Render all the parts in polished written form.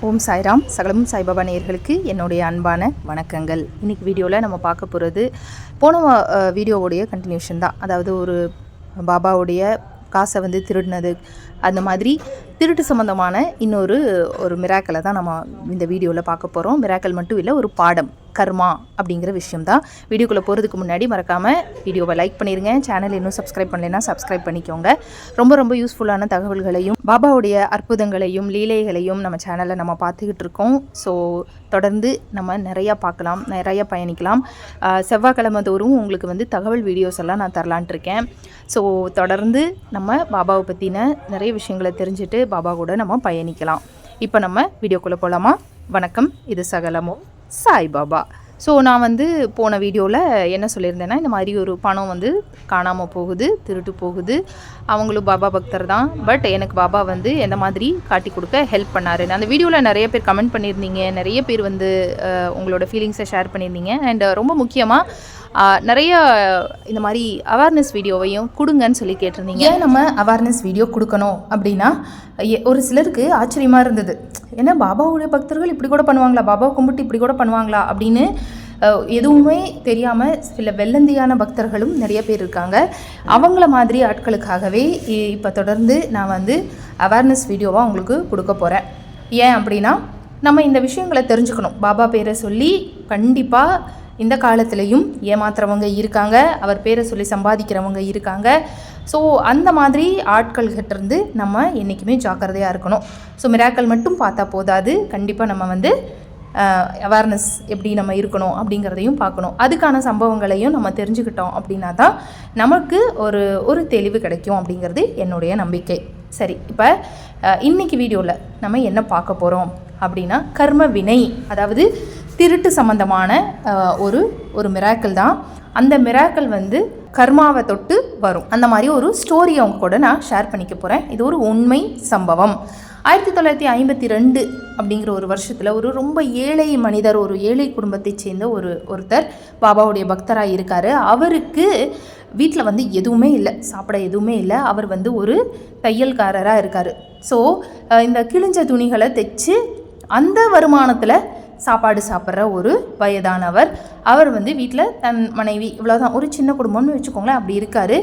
ஓம் சாய்ராம். சகலமும் சாய்பாபா நேயர்களுக்கு என்னுடைய அன்பான வணக்கங்கள். இன்றைக்கி வீடியோவில் நம்ம பார்க்க போகிறது போன வீடியோவுடைய கண்டினியூஷன் தான். அதாவது ஒரு பாபாவுடைய காசை திருடினது, அந்த மாதிரி திருட்டு சம்மந்தமான இன்னொரு மிராக்கலை தான் நம்ம இந்த வீடியோவில் பார்க்க போகிறோம். மிராக்கல் மட்டும் இல்லை, ஒரு பாடம், கர்மா அப்படிங்கிற விஷயம் தான். வீடியோக்குள்ளே போகிறதுக்கு முன்னாடி மறக்காமல் வீடியோவை லைக் பண்ணிடுங்க. சேனல் இன்னும் சப்ஸ்கிரைப் பண்ணலைன்னா சப்ஸ்கிரைப் பண்ணிக்கோங்க. ரொம்ப யூஸ்ஃபுல்லான தகவல்களையும் பாபாவுடைய அற்புதங்களையும் லீலைகளையும் நம்ம சேனலில் நம்ம பார்த்துக்கிட்டு இருக்கோம். ஸோ தொடர்ந்து நம்ம நிறையா பார்க்கலாம், நிறையா பயணிக்கலாம். செவ்வாய்க்கிழமை தோறும் உங்களுக்கு தகவல் வீடியோஸ் எல்லாம் நான் தரலான்ட்டு இருக்கேன். ஸோ தொடர்ந்து நம்ம பாபாவை பற்றின நிறைய விஷயங்களை தெரிஞ்சுட்டு பாபா கூட நம்ம பயணிக்கலாம். இப்போ நம்ம வீடியோக்குள்ளே போகலாமா? வணக்கம், இது சகலமும் சாய்பாபா. ஸோ நான் போன வீடியோவில் என்ன சொல்லியிருந்தேன்னா, இந்த மாதிரி ஒரு பணம் காணாமல் போகுது, திருட்டு போகுது. அவங்களும் பாபா பக்தர் தான், பட் எனக்கு பாபா எந்த மாதிரி காட்டி கொடுக்க ஹெல்ப் பண்ணாருன்னு அந்த வீடியோவில் நிறைய பேர் கமெண்ட் பண்ணியிருந்தீங்க. நிறைய பேர் உங்களோட ஃபீலிங்ஸை ஷேர் பண்ணியிருந்தீங்க. அண்ட் ரொம்ப முக்கியமாக நிறைய இந்த மாதிரி அவேர்னஸ் வீடியோவையும் கொடுங்கன்னு சொல்லி கேட்டிருந்தீங்க. ஏன் நம்ம அவேர்னஸ் வீடியோ கொடுக்கணும் அப்படின்னா, ஒரு சிலருக்கு ஆச்சரியமாக இருந்தது, ஏன்னா பாபாவுடைய பக்தர்கள் இப்படி கூட பண்ணுவாங்களா, பாபாவை கும்பிட்டு இப்படி கூட பண்ணுவாங்களா அப்படின்னு எதுவுமே தெரியாமல் சில வெள்ளந்தியான பக்தர்களும் நிறைய பேர் இருக்காங்க. அவங்கள மாதிரி ஆட்களுக்காகவே இப்போ தொடர்ந்து நான் அவேர்னஸ் வீடியோவாக உங்களுக்கு கொடுக்க போகிறேன். ஏன் அப்படின்னா, நம்ம இந்த விஷயங்களை தெரிஞ்சுக்கணும். பாபா பேரை சொல்லி கண்டிப்பாக இந்த காலத்துலேயும் ஏமாத்துறவங்க இருக்காங்க, அவர் பேரை சொல்லி சம்பாதிக்கிறவங்க இருக்காங்க. ஸோ அந்த மாதிரி ஆட்கள்கிட்டேருந்து நம்ம என்றைக்குமே ஜாக்கிரதையாக இருக்கணும். ஸோ மிராக்கல் மட்டும் பார்த்தா போதாது, கண்டிப்பாக நம்ம அவேர்னஸ் எப்படி நம்ம இருக்கணும் அப்படிங்கிறதையும் பார்க்கணும். அதுக்கான சம்பவங்களையும் நம்ம தெரிஞ்சுக்கிட்டோம் அப்படின்னா தான் நமக்கு ஒரு தெளிவு கிடைக்கும் அப்படிங்கிறது என்னுடைய நம்பிக்கை. சரி, இப்போ இன்றைக்கி வீடியோவில் நம்ம என்ன பார்க்க போகிறோம் அப்படின்னா, கர்ம வினை, அதாவது திருட்டு சம்பந்தமான ஒரு மிராக்கல் தான். அந்த மிராக்கல் கர்மாவை தொட்டு வரும். அந்த மாதிரி ஒரு ஸ்டோரி அவங்க கூட நான் ஷேர் பண்ணிக்க போகிறேன். இது ஒரு உண்மை சம்பவம். 1952 அப்படிங்கிற ஒரு வருஷத்தில் ஒரு ரொம்ப ஏழை மனிதர், ஒரு ஏழை குடும்பத்தை சேர்ந்த ஒருத்தர் பாபாவுடைய பக்தராக இருக்கார். அவருக்கு வீட்டில் எதுவுமே இல்லை, சாப்பிட எதுவுமே இல்லை. அவர் ஒரு தையல்காரராக இருக்கார். ஸோ இந்த கிழிஞ்ச துணிகளை தைச்சு அந்த வருமானத்தில் சாப்பாடு சாப்பிட்ற ஒரு வயதானவர். அவர் வீட்டில் தன் மனைவி, இவ்வளோதான், ஒரு சின்ன குடும்பம்னு வச்சுக்கோங்களேன், அப்படி இருக்கார்.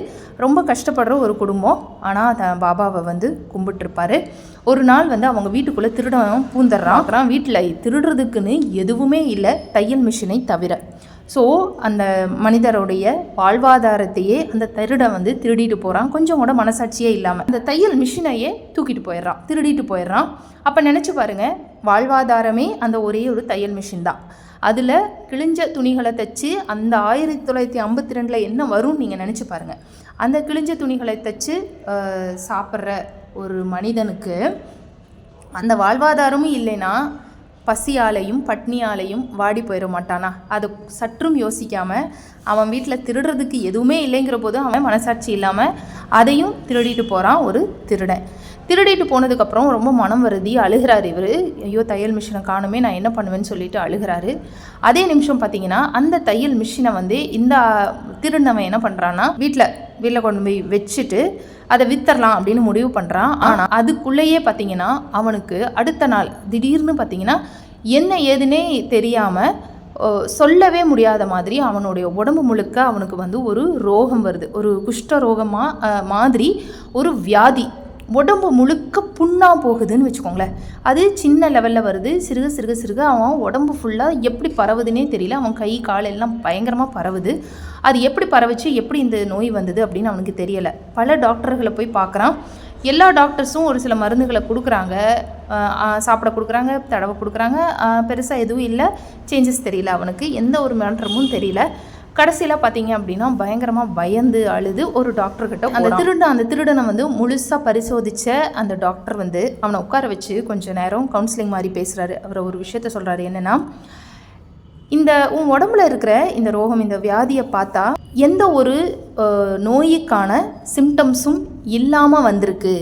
ரொம்ப கஷ்டப்படுற ஒரு குடும்பம். ஆனால் பாபாவை கும்பிட்டுருப்பார். ஒரு நாள் அவங்க வீட்டுக்குள்ளே திருடன் பூந்துடுறான். அப்புறம் வீட்டில் திருடுறதுக்குன்னு எதுவுமே இல்லை, தையல் மிஷினை தவிர. ஸோ அந்த மனிதருடைய வாழ்வாதாரத்தையே அந்த திருடன் திருடிட்டு போகிறான், கொஞ்சம் கூட மனசாட்சியே இல்லாமல். அந்த தையல் மிஷினையே தூக்கிட்டு போயிடுறான், திருடிட்டு போயிடுறான். அப்போ நினச்சி பாருங்கள், வாழ்வாதாரமே அந்த ஒரே ஒரு தையல் மிஷின் தான். அதில் கிழிஞ்ச துணிகளை தைச்சு அந்த 1952 என்ன வரும்னு நீங்கள் நினச்சி பாருங்கள். அந்த கிழிஞ்ச துணிகளை தைச்சு சாப்பிட்ற ஒரு மனிதனுக்கு அந்த வாழ்வாதாரமும் இல்லைன்னா பசியாலையும் பட்னியாலையும் வாடி போயிட மாட்டானா? அது சற்றும் யோசிக்காமல் அவன் வீட்டில் திருடுறதுக்கு எதுவுமே இல்லைங்கிற போது அவன் மனசாட்சி இல்லாமல் அதையும் திருடிட்டு போகிறான் ஒரு திருடன். திருடிட்டு போனதுக்கப்புறம் ரொம்ப மனம் வருதி அழுகிறாரு இவர். ஐயோ, தையல் மிஷினை காணுமே, நான் என்ன பண்ணுவேன்னு சொல்லிட்டு அழுகிறாரு. அதே நிமிஷம் பார்த்தீங்கன்னா, அந்த தையல் மிஷினை இந்த திருடனவன் என்ன பண்ணுறான்னா, வீட்டில் கொண்டு போய் வச்சுட்டு அதை வித்தரலாம் அப்படின்னு முடிவு பண்ணுறான். ஆனால் அதுக்குள்ளேயே பார்த்தீங்கன்னா அவனுக்கு அடுத்த நாள் திடீர்னு பார்த்தீங்கன்னா என்ன ஏதுன்னே தெரியாமல், சொல்லவே முடியாத மாதிரி அவனுடைய உடம்பு முழுக்க அவனுக்கு ஒரு ரோகம் வருது. ஒரு குஷ்ட ரோகமாக மாதிரி ஒரு வியாதி, உடம்பு முழுக்க புண்ணாக போகுதுன்னு வச்சுக்கோங்களேன். அது சின்ன லெவலில் வருது. சிறுக அவன் உடம்பு ஃபுல்லாக எப்படி பரவுதுன்னே தெரியல. அவன் கை கால் எல்லாம் பயங்கரமாக பரவுது. அது எப்படி பரவுச்சு, எப்படி இந்த நோய் வந்தது அப்படின்னு அவனுக்கு தெரியலை. பல டாக்டர்களை போய் பார்க்குறான். எல்லா டாக்டர்ஸும் ஒரு சில மருந்துகளை கொடுக்குறாங்க, சாப்பிட கொடுக்குறாங்க, தடவை கொடுக்குறாங்க. பெருசாக எதுவும் இல்லை, சேஞ்சஸ் தெரியல, அவனுக்கு எந்த ஒரு மாற்றமும் தெரியல. கடைசியில் பார்த்தீங்க அப்படின்னா பயங்கரமாக பயந்து அழுது ஒரு டாக்டர்கிட்ட அந்த திருடனை முழுசாக பரிசோதித்த அந்த டாக்டர் அவனை உட்கார வச்சு கொஞ்சம் நேரம் கவுன்சிலிங் மாதிரி பேசுகிறாரு. அவர் ஒரு விஷயத்த சொல்கிறாரு. என்னென்னா, உன் உடம்புல இருக்கிற இந்த ரோகம், இந்த வியாதியை பார்த்தா எந்த ஒரு நோய்க்கான சிம்டம்ஸும் இல்லாமல் வந்திருக்கு.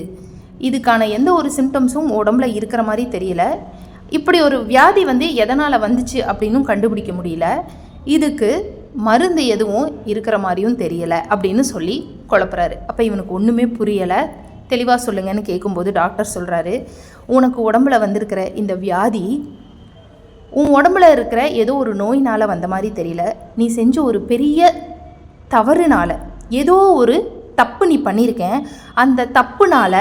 இதுக்கான எந்த ஒரு சிம்டம்ஸும் உடம்புல இருக்கிற மாதிரி தெரியல. இப்படி ஒரு வியாதி எதனால் வந்துச்சு அப்படின்னும் கண்டுபிடிக்க முடியல. இதுக்கு மருந்து எதுவும் இருக்கிற மாதிரியும் தெரியலை அப்படின்னு சொல்லி குழப்புறாரு. அப்போ இவனுக்கு ஒன்றுமே புரியலை, தெளிவாக சொல்லுங்கன்னு கேட்கும்போது டாக்டர் சொல்கிறாரு, உனக்கு உடம்புல வந்திருக்கிற இந்த வியாதி உன் உடம்புல இருக்கிற ஏதோ ஒரு நோயினால் வந்த மாதிரி தெரியல, நீ செஞ்ச ஒரு பெரிய தவறுனால, ஏதோ ஒரு தப்பு நீ பண்ணியிருக்கேன், அந்த தப்புனால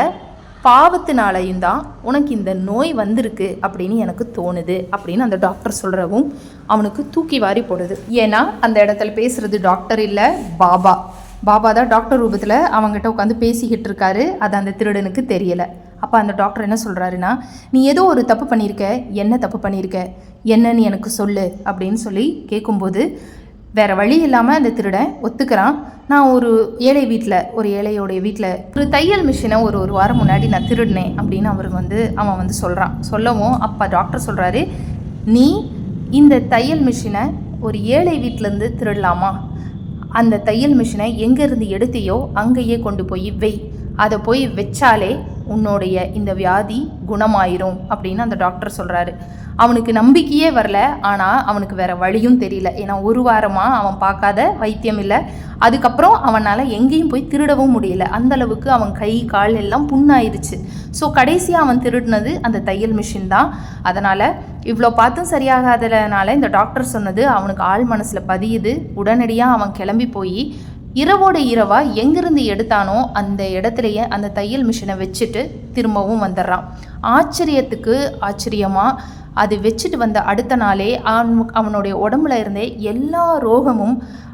பாவத்தினாலையும் தான் உனக்கு இந்த நோய் வந்திருக்கு அப்படின்னு எனக்கு தோணுது அப்படின்னு அந்த டாக்டர் சொல்கிறவும் அவனுக்கு தூக்கி வாரி போடுது. ஏன்னா அந்த இடத்துல பேசுகிறது டாக்டர் இல்லை, பாபா. பாபா தான் டாக்டர் ரூபத்தில் அவங்ககிட்ட உட்காந்து பேசிக்கிட்டு இருக்காரு. அது அந்த திருடனுக்கு தெரியலை. அப்போ அந்த டாக்டர் என்ன சொல்கிறாருன்னா, நீ ஏதோ ஒரு தப்பு பண்ணியிருக்க, என்ன தப்பு பண்ணியிருக்க, என்னன்னு எனக்கு சொல்லு அப்படின்னு சொல்லி கேட்கும்போது வேறு வழி இல்லாமல் அந்த திருடன் ஒத்துக்கிறான். நான் ஒரு ஏழை வீட்டில், ஒரு ஏழையோடைய வீட்டில் ஒரு தையல் மிஷினை ஒரு வாரம் முன்னாடி நான் திருடினேன் அப்படின்னு அவன் வந்து சொல்கிறான். சொல்லவும் அப்போ டாக்டர் சொல்கிறாரு, நீ இந்த தையல் மிஷினை ஒரு ஏழை வீட்டிலேருந்து திருடலாமா? அந்த தையல் மிஷினை எங்கேருந்து எடுத்தையோ அங்கேயே கொண்டு போய் வெய், அதை போய் வச்சாலே உன்னுடைய இந்த வியாதி குணமாயிரும் அப்படின்னு அந்த டாக்டர் சொல்கிறாரு. அவனுக்கு நம்பிக்கையே வரல. ஆனால் அவனுக்கு வேறு வழியும் தெரியல. ஏன்னா ஒரு வாரமாக அவன் பார்க்காத வைத்தியம் இல்லை. அதுக்கப்புறம் அவனால் எங்கேயும் போய் திருடவும் முடியல. அந்தளவுக்கு அவன் கை கால் எல்லாம் புண்ணாயிருச்சு. ஸோ கடைசியாக அவன் திருடினது அந்த தையல் மிஷின் தான். அதனால் இவ்வளோ பார்த்தும் சரியாகாதனால இந்த டாக்டர் சொன்னது அவனுக்கு ஆள் மனசில் பதியுது. உடனடியாக அவன் கிளம்பி போய் இரவோட இரவாக எங்கேருந்து எடுத்தானோ அந்த இடத்துலையே அந்த தையல் மிஷினை வச்சுட்டு திரும்பவும் வந்துடுறான். ஆச்சரியத்துக்கு ஆச்சரியமாக அது வச்சுட்டு வந்த அடுத்த நாளே அவனுடைய உடம்புல இருந்தே எல்லா ரோகமும்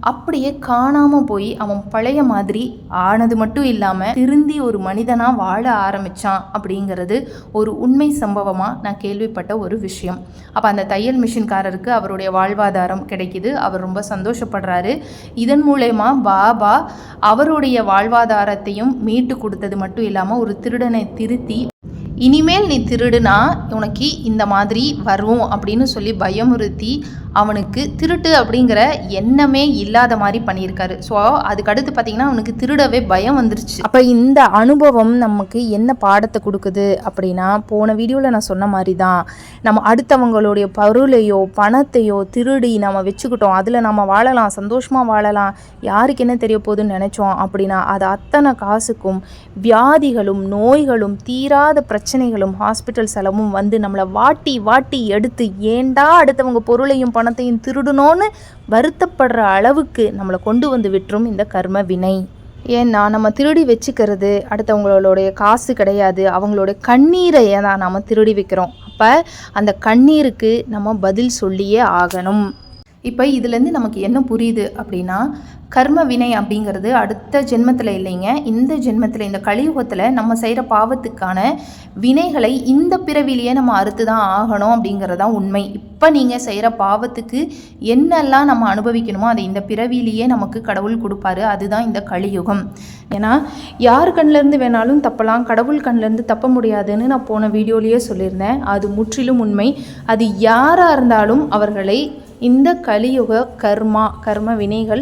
அப்படியே காணாமல் போய் அவன் பழைய மாதிரி ஆனது மட்டும் இல்லாமல் திருந்தி ஒரு மனிதனாக வாழ ஆரம்பித்தான் அப்படிங்கிறது ஒரு உண்மை சம்பவமாக நான் கேள்விப்பட்ட ஒரு விஷயம். அப்போ அந்த தையல் மிஷின்காரருக்கு அவருடைய வாழ்வாதாரம் கிடைக்கிது. அவர் ரொம்ப சந்தோஷப்படுறாரு. இதன் மூலமா பாபா அவருடைய வாழ்வாதாரத்தையும் மீட்டு கொடுத்தது மட்டும் இல்லாமல் ஒரு திருடனை திருத்தி இனிமேல் நீ திருடுனா உனக்கு இந்த மாதிரி வரும் அப்படின்னு சொல்லி பயமுறுத்தி அவனுக்கு திருட்டு அப்படிங்கிற எண்ணமே இல்லாத மாதிரி பண்ணியிருக்காரு. ஸோ அதுக்கடுத்து பார்த்திங்கன்னா அவனுக்கு திருடவே பயம் வந்துருச்சு. அப்போ இந்த அனுபவம் நமக்கு என்ன பாடத்தை கொடுக்குது அப்படின்னா, போன வீடியோவில் நான் சொன்ன மாதிரி தான், நம்ம அடுத்தவங்களுடைய பொருளையோ பணத்தையோ திருடி நம்ம வச்சுக்கிட்டோம், அதில் நம்ம வாழலாம், சந்தோஷமாக வாழலாம், யாருக்கு என்ன தெரிய போகுதுன்னு நினச்சோம் அப்படின்னா அது அத்தனை காசுக்கும் வியாதிகளும் நோய்களும் தீராத பிரச்சனைகளும் ஹாஸ்பிட்டல் செலவும் வந்து நம்மளை வாட்டி வாட்டி எடுத்து ஏண்டா அடுத்தவங்க பொருளையும் பணத்தையும் திருடணும்னு வருத்தப்படுற அளவுக்கு நம்மளை கொண்டு வந்து விட்டுரும் இந்த கர்ம வினை. ஏன்னா நம்ம திருடி வச்சுக்கிறது அடுத்தவங்களுடைய காசு கிடையாது, அவங்களுடைய கண்ணீரை தான் நம்ம திருடி வைக்கிறோம். அப்போ அந்த கண்ணீருக்கு நம்ம பதில் சொல்லியே ஆகணும். இப்போ இதுலேருந்து நமக்கு என்ன புரியுது அப்படின்னா, கர்ம வினை அப்படிங்கிறது அடுத்த ஜென்மத்தில் இல்லைங்க, இந்த ஜென்மத்தில், இந்த கலியுகத்தில் நம்ம செய்கிற பாவத்துக்கான வினைகளை இந்த பிறவிலேயே நம்ம அறுத்து தான் ஆகணும் அப்படிங்கிறது தான் உண்மை. இப்போ நீங்கள் செய்கிற பாவத்துக்கு என்னெல்லாம் நம்ம அனுபவிக்கணுமோ அதை இந்த பிறவிலேயே நமக்கு கடவுள் கொடுப்பாரு. அதுதான் இந்த கலியுகம். ஏன்னா யார் கண்ணிலேருந்து வேணாலும் தப்பலாம், கடவுள் கண்ணிலேருந்து தப்ப முடியாதுன்னு நான் போன வீடியோலேயே சொல்லியிருந்தேன். அது முற்றிலும் உண்மை. அது யாராக இருந்தாலும் அவர்களை இந்த கலியுக கர்ம வினைகள்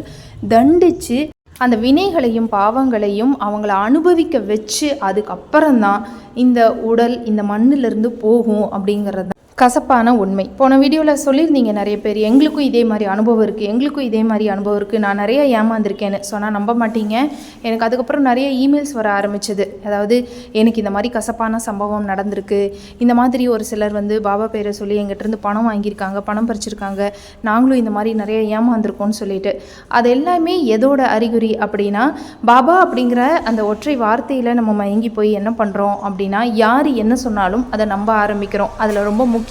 தண்டித்து அந்த வினைகளையும் பாவங்களையும் அவங்கள அனுபவிக்க வச்சு அதுக்கப்புறம்தான் இந்த உடல் இந்த மண்ணிலிருந்து போகும் அப்படிங்கிறது கசப்பான உண்மை. போன வீடியோவில் சொல்லியிருந்தீங்க நிறைய பேர், எங்களுக்கும் இதே மாதிரி அனுபவம் இருக்குது, நான் நிறைய ஏமாந்துருக்கேன்னு சொன்னால் நம்ப மாட்டீங்க. எனக்கு அதுக்கப்புறம் நிறைய இமெயில்ஸ் வர ஆரம்பிச்சது. அதாவது எனக்கு இந்த மாதிரி கசப்பான சம்பவம் நடந்திருக்கு, இந்த மாதிரி ஒரு சிலர் வந்து பாபா பேரை சொல்லி எங்கிட்டேருந்து பணம் வாங்கியிருக்காங்க, பணம் பறிச்சிருக்காங்க, நாங்களும் இந்த மாதிரி நிறைய ஏமாந்துருக்கோம்னு சொல்லிட்டு. அது எல்லாமே எதோட அறிகுறி அப்படின்னா, பாபா அப்படிங்கிற அந்த ஒற்றை வார்த்தையில் நம்ம மயங்கி போய் என்ன பண்ணுறோம் அப்படின்னா, யார் என்ன சொன்னாலும் அதை நம்ப ஆரம்பிக்கிறோம். அதில் ரொம்ப முக்கியமாக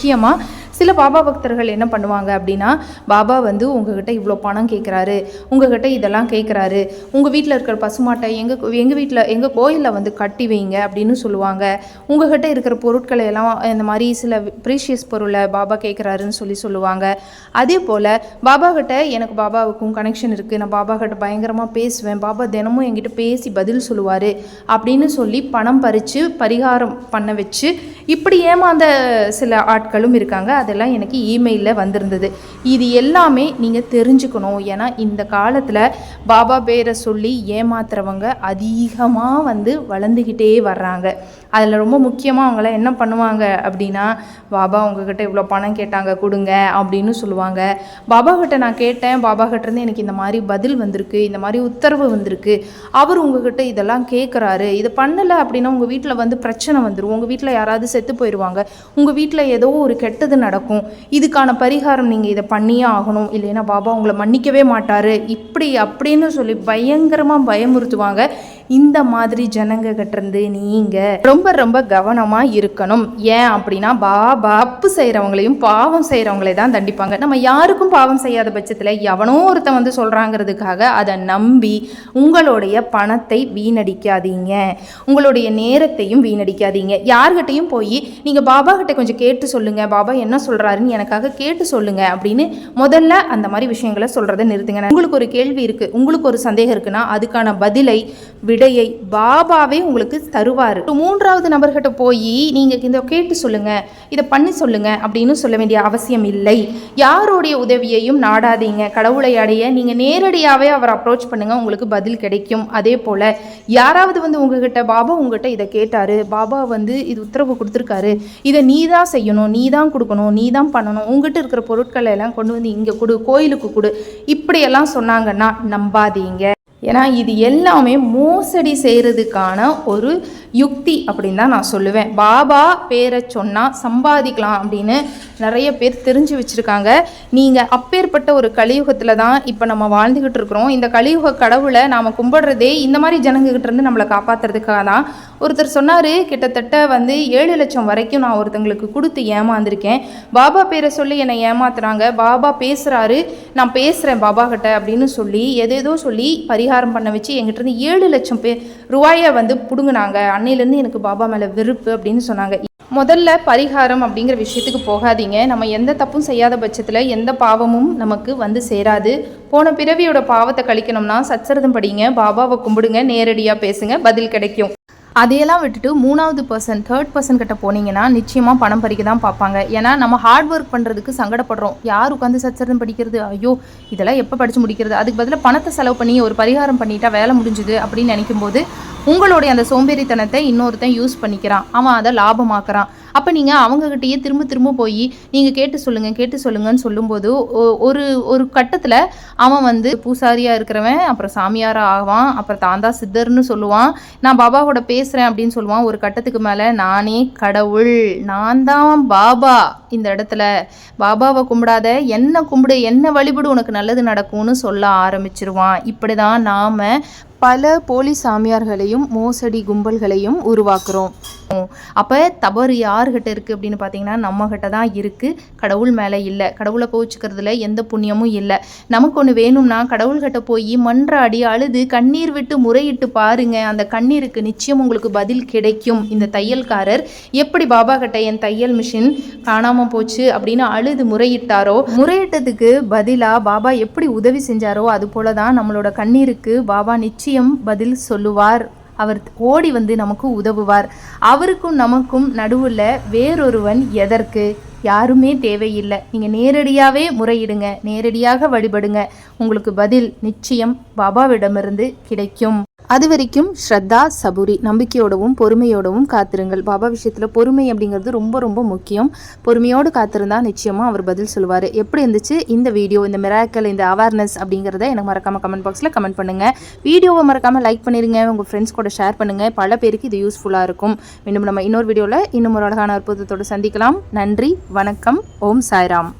சில பாபா பக்தர்கள் என்ன பண்ணுவாங்க அப்படின்னா, பாபா வந்து உங்ககிட்ட இவ்வளோ பணம் கேட்குறாரு, உங்ககிட்ட இதெல்லாம் கேட்குறாரு, உங்கள் வீட்டில் இருக்கிற பசுமாட்டை எங்கள் கோயிலில் வந்து கட்டி வைங்க அப்படின்னு சொல்லுவாங்க. உங்ககிட்ட இருக்கிற பொருட்களை எல்லாம் இந்த மாதிரி சில ப்ரீஷியஸ் பொருளை பாபா கேட்குறாருன்னு சொல்லுவாங்க. அதே போல் பாபா கிட்ட எனக்கு பாபாவுக்கும் கனெக்ஷன் இருக்குது, நான் பாபா கிட்ட பயங்கரமாக பேசுவேன், பாபா தினமும் என்கிட்ட பேசி பதில் சொல்லுவார் அப்படின்னு சொல்லி பணம் பறித்து பரிகாரம் பண்ண வச்சு இப்படி ஏமாந்த சில ஆட்களும் இருக்காங்க. அதெல்லாம் எனக்கு இமெயிலில் வந்திருந்தது. இது எல்லாமே நீங்கள் தெரிஞ்சுக்கணும். ஏன்னா இந்த காலத்தில் பாபா பேரை சொல்லி ஏமாத்துறவங்க அதிகமாக வளர்ந்துக்கிட்டே வர்றாங்க. அதில் ரொம்ப முக்கியமாக அவங்கள என்ன பண்ணுவாங்க அப்படின்னா, பாபா உங்ககிட்ட இவ்வளோ பணம் கேட்டாங்க கொடுங்க அப்படின்னு சொல்லுவாங்க. பாபா கிட்ட நான் கேட்டேன், பாபா கிட்டேருந்து எனக்கு இந்த மாதிரி பதில் வந்திருக்கு, இந்த மாதிரி உத்தரவு வந்திருக்கு, அவர் உங்ககிட்ட இதெல்லாம் கேட்குறாரு, இதை பண்ணலை அப்படின்னா உங்கள் வீட்டில் பிரச்சனை வந்துடும், உங்கள் வீட்டில் யாராவது செத்து போயிடுவாங்க, உங்கள் வீட்டில் ஏதோ ஒரு கெட்டது நடக்கும், இதுக்கான பரிகாரம் நீங்கள் இதை பண்ணியே ஆகணும், இல்லைன்னா பாபா உங்களை மன்னிக்கவே மாட்டார், இப்படி அப்படின்னு சொல்லி பயங்கரமாக பயமுறுத்துவாங்க. இந்த மாதிரி ஜனங்க கிட்டேருந்து நீங்கள் ரொம்ப ரொம்ப கவனமாக இருக்கணும். ஏன் அப்படின்னா பாபா தப்பு செய்கிறவங்களையும் பாவம் செய்கிறவங்களே தான் தண்டிப்பாங்க. நம்ம யாருக்கும் பாவம் செய்யாத பட்சத்தில் எவனோ ஒருத்தன் சொல்கிறாங்கிறதுக்காக அதை நம்பி உங்களுடைய பணத்தை வீணடிக்காதீங்க, உங்களுடைய நேரத்தையும் வீணடிக்காதீங்க. யார்கிட்டையும் போய் நீங்கள் பாபா கிட்ட கொஞ்சம் கேட்டு சொல்லுங்கள், பாபா என்ன சொல்கிறாருன்னு எனக்காக கேட்டு சொல்லுங்கள் அப்படின்னு முதல்ல அந்த மாதிரி விஷயங்களை சொல்கிறத நிறுத்துங்க. உங்களுக்கு ஒரு கேள்வி இருக்குது, உங்களுக்கு ஒரு சந்தேகம் இருக்குன்னா அதுக்கான பதிலை விடையை பாபாவே உங்களுக்கு தருவார். மூன்றாவது நபர்கிட்ட போய் நீங்கள் இதை கேட்டு சொல்லுங்க, இதை பண்ணி சொல்லுங்க அப்படின்னு சொல்ல வேண்டிய அவசியம் இல்லை. யாருடைய உதவியையும் நாடாதீங்க. கடவுளை அடைய நீங்கள் நேரடியாகவே அவரை அப்ரோச் பண்ணுங்க, உங்களுக்கு பதில் கிடைக்கும். அதே போல் யாராவது உங்ககிட்ட பாபா உங்ககிட்ட இதை கேட்டார், பாபா இது உத்தரவு கொடுத்துருக்காரு, இதை நீ தான் செய்யணும், நீ தான் கொடுக்கணும், நீ தான் பண்ணணும், உங்ககிட்ட இருக்கிற பொருட்களை எல்லாம் கொண்டு இங்கே கொடு, கோயிலுக்கு கொடு, இப்படியெல்லாம் சொன்னாங்கன்னா நம்பாதீங்க. ஏன்னா இது எல்லாமே மோசடி செய்கிறதுக்கான ஒரு யுக்தி அப்படின்னு தான் நான் சொல்லுவேன். பாபா பேரை சொன்னால் சம்பாதிக்கலாம் அப்படின்னு நிறைய பேர் தெரிஞ்சு வச்சுருக்காங்க. நீங்கள் அப்பேற்பட்ட ஒரு கலியுகத்தில் தான் இப்போ நம்ம வாழ்ந்துக்கிட்டு இருக்கிறோம். இந்த கலியுக கடவுளை நாம் கும்பிடுறதே இந்த மாதிரி ஜனங்ககிட்டேருந்து நம்மளை காப்பாற்றுறதுக்காக தான். ஒருத்தர் சொன்னார், கிட்டத்தட்ட 7 லட்சம் வரைக்கும் நான் ஒருத்தங்களுக்கு கொடுத்து ஏமாந்துருக்கேன், பாபா பேரை சொல்லி என்னை ஏமாத்துறாங்க, பாபா பேசுகிறாரு, நான் பேசுகிறேன் பாபா கிட்ட அப்படின்னு சொல்லி எதேதோ சொல்லி பரிகாரம் பண்ண வச்சு எங்கிட்டேருந்து 7 லட்சம் ரூபாயை பிடுங்கினாங்க. அன்னையிலேருந்து எனக்கு பாபா மேலே வெறுப்பு அப்படின்னு சொன்னாங்க. முதல்ல பரிகாரம் அப்படிங்கிற விஷயத்துக்கு போகாதீங்க. நம்ம எந்த தப்பும் செய்யாத பட்சத்தில் எந்த பாவமும் நமக்கு சேராது. போன பிறவியோட பாவத்தை கழிக்கணும்னா சச்சரதம் படிங்க, பாபாவை கும்பிடுங்க, நேரடியாக பேசுங்க, பதில் கிடைக்கும். அதையெல்லாம் விட்டுட்டு 3rd பர்சன் 3rd பர்சன் கிட்ட போனீங்கன்னா நிச்சயமாக பணம் பறிக்க தான் பார்ப்பாங்க. ஏன்னா நம்ம ஹார்ட் ஒர்க் பண்ணுறதுக்கு சங்கடப்படுறோம். யார் உட்காந்து சச்சரதம் படிக்கிறது, ஐயோ இதெல்லாம் எப்போ படித்து முடிக்கிறது, அதுக்கு பதிலாக பணத்தை செலவு பண்ணி ஒரு பரிகாரம் பண்ணிட்டா வேலை முடிஞ்சுது அப்படின்னு நினைக்கும் போது உங்களுடைய அந்த சோம்பேறித்தனத்தை இன்னொருத்தன் யூஸ் பண்ணிக்கிறான், அவன் அதை லாபமாக்குறான். அப்போ நீங்கள் அவங்கக்கிட்டேயே திரும்ப போய் நீங்கள் கேட்டு சொல்லுங்கன்னு சொல்லும்போது ஒரு கட்டத்தில் அவன் பூசாரியாக இருக்கிறவன் அப்புறம் சாமியாராக ஆவான், அப்புறம் தாந்தா சித்தர்னு சொல்லுவான், நான் பாபாவோட பேசுகிறேன் அப்படின்னு சொல்லுவான். ஒரு கட்டத்துக்கு மேலே நானே கடவுள், நான் தான் பாபா, இந்த இடத்துல பாபாவை கும்பிடாத என்ன கும்பிடு, என்ன வழிபடு, உனக்கு நல்லது நடக்கும்னு சொல்ல ஆரம்பிச்சிருவான். இப்படி தான் நாம் பல போலி சாமியார்களையும் மோசடி கும்பல்களையும் உருவாக்குறோம். அப்போ தவறு யார்கிட்ட இருக்குது அப்படின்னு பார்த்தீங்கன்னா நம்மகிட்ட தான் இருக்குது, கடவுள் மேலே இல்லை. கடவுளை கோச்சிக்கிறதுல எந்த புண்ணியமும் இல்லை. நமக்கு ஒன்று வேணும்னா கடவுள்கிட்ட போய் மன்றாடி அழுது கண்ணீர் விட்டு முறையிட்டு பாருங்க, அந்த கண்ணீருக்கு நிச்சயம் உங்களுக்கு பதில் கிடைக்கும். இந்த தையல்காரர் எப்படி பாபா கிட்ட என் தையல் மிஷின் காணாமல் போச்சு அப்படின்னு அழுது முறையிட்டாரோ, முறையிட்டதுக்கு பதிலாக பாபா எப்படி உதவி செஞ்சாரோ அது போல தான் நம்மளோட கண்ணீருக்கு பாபா நிச்சயம் பதில் சொல்லுவார். அவர் ஓடி நமக்கு உதவுவார். அவருக்கும் நமக்கும் நடுவில் வேறொருவன் எதற்கு, யாருமே தேவையில்லை. நீங்கள் நேரடியாகவே முறையிடுங்க, நேரடியாக வழிபடுங்க, உங்களுக்கு பதில் நிச்சயம் பாபாவிடமிருந்து கிடைக்கும். அது வரைக்கும் ஸ்ரத்தா சபூரி, நம்பிக்கையோடவும் பொறுமையோடவும் காத்திருங்கள். பாபா விஷயத்தில் பொறுமை அப்படிங்கிறது ரொம்ப ரொம்ப முக்கியம். பொறுமையோடு காத்திருந்தா நிச்சயமாக அவர் பதில் சொல்லுவார். எப்படி இருந்துச்சு இந்த வீடியோ, இந்த மிராக்கல், இந்த அவேர்னஸ் அப்படிங்கிறத எனக்கு மறக்காமல் கமெண்ட் பாக்ஸில் கமெண்ட் பண்ணுங்கள். வீடியோவை மறக்காமல் லைக் பண்ணிடுங்க, உங்கள் ஃப்ரெண்ட்ஸ் கூட ஷேர் பண்ணுங்கள். பல பேருக்கு இது யூஸ்ஃபுல்லாக இருக்கும். மீண்டும் நம்ம இன்னொரு வீடியோவில் இன்னும் ஒரு அழகான அற்புதத்தோடு சந்திக்கலாம். நன்றி, வணக்கம், ஓம் சாய்ராம்.